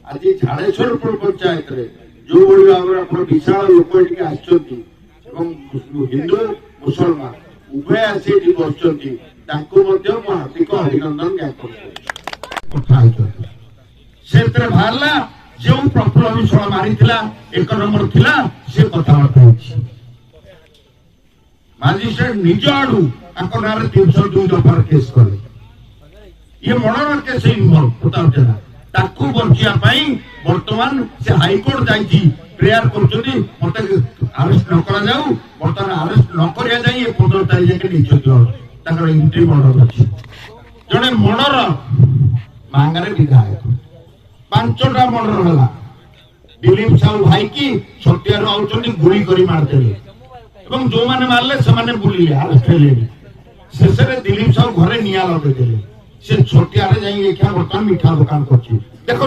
आज झाड़ेश्वरपुर पंचायत जो भाई भाव में विशाल लोक हिंदू मुसलमान उभय आसी बस हार्दिक अभिनंदन ज्ञापन से बाहरला जो प्रफुल्ल विश्वास मारी एक नंबर थिला से कथबार्ता मजिस्ट्रेट निज आड़ू ना 302 दफार केस कले ये मर्डर केस इनवॉल्व प्रताप जेना ताकू बंचिया बर्तमान से हाईकोर्ट जाइए प्रेयर कर मत अरेस्ट न करा जाऊ बर्तमान अरेस्ट न करिया जाई 15 तारीख जाके नहीं एंट्री मर्डर अच्छी जड़े मर्डर मांगारे विधायक 5टा मर्डर है दिलीप साहू भाई की छटिया गुड़ी कर मारदेले जो मैंने मारे से बुलिले अरेस्ट हेले शेष में दिलीप साहू घरे निया लगेदेले से छटिया बर्तमान मिठा दुकान कर देखो